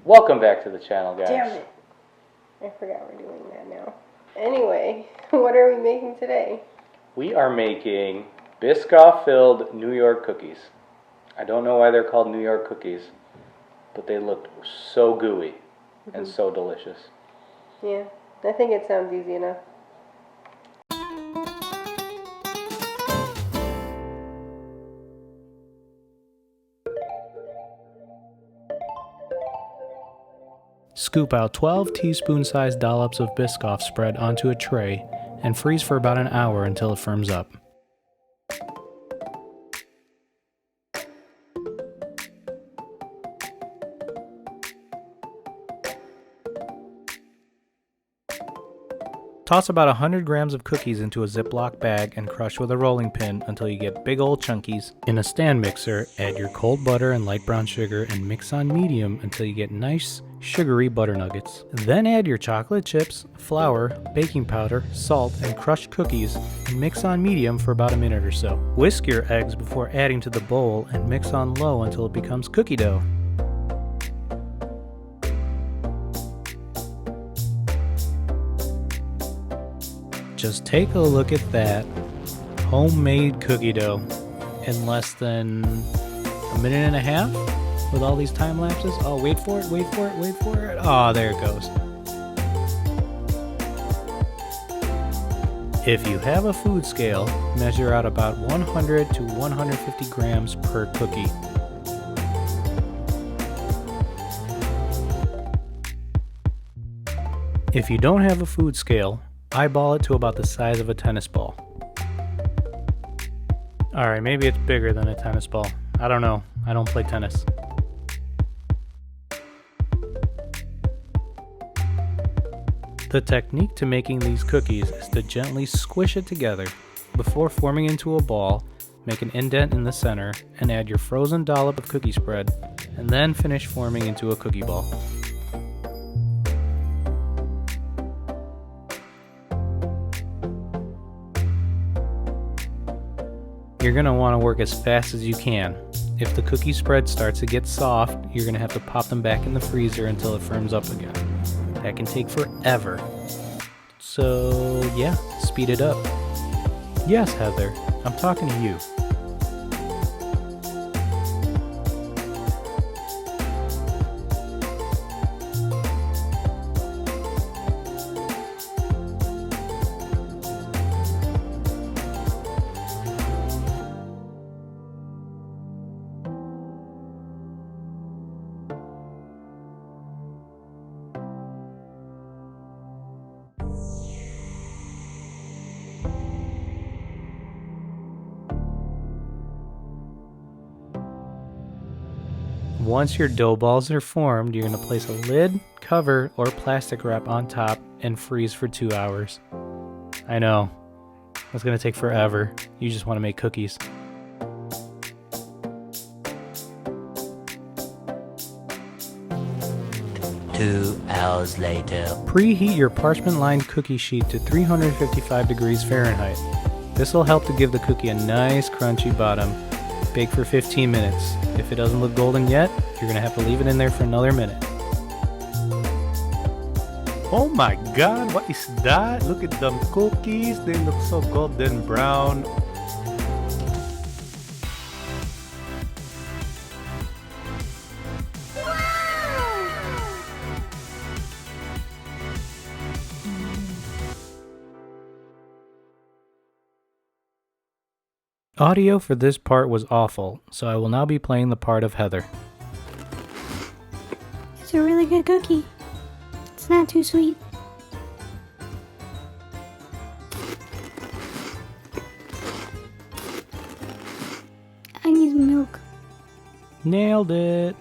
Welcome back to the channel, guys. Damn it. I forgot we're doing that now. Anyway, what are we making today? We are making Biscoff filled New York cookies. I don't know why they're called New York cookies, but they looked so gooey and so delicious. Yeah, I think it sounds easy enough. Scoop out 12 teaspoon-sized dollops of Biscoff spread onto a tray and freeze for about an hour until it firms up. Toss about 100 grams of cookies into a Ziploc bag and crush with a rolling pin until you get big old chunkies. In a stand mixer, add your cold butter and light brown sugar and mix on medium until you get nice, sugary butter nuggets. Then add your chocolate chips, flour, baking powder, salt, and crushed cookies and mix on medium for about a minute or so. Whisk your eggs before adding to the bowl and mix on low until it becomes cookie dough. Just take a look at that. Homemade cookie dough in less than a minute and a half with all these time lapses. Oh, wait for it, wait for it, wait for it. Oh, there it goes. If you have a food scale, measure out about 100 to 150 grams per cookie. If you don't have a food scale, eyeball it to about the size of a tennis ball. Alright, maybe it's bigger than a tennis ball. I don't know. I don't play tennis. The technique to making these cookies is to gently squish it together. Before forming into a ball, make an indent in the center and add your frozen dollop of cookie spread, and then finish forming into a cookie ball. You're going to want to work as fast as you can. If the cookie spread starts to get soft, you're going to have to pop them back in the freezer until it firms up again. That can take forever. So yeah, speed it up. Yes, Heather, I'm talking to you. Once your dough balls are formed, you're going to place a lid, cover, or plastic wrap on top and freeze for 2 hours. I know, that's going to take forever. You just want to make cookies. Two hours later. Preheat your parchment-lined cookie sheet to 355 degrees Fahrenheit. This will help to give the cookie a nice crunchy bottom. Bake for 15 minutes. If it doesn't look golden yet, you're going to have to leave it in there for another minute. Oh my god, what is that? Look at them cookies, they look so golden brown. Audio for this part was awful, so I will now be playing the part of Heather. It's a really good cookie. It's not too sweet. I need milk. Nailed it!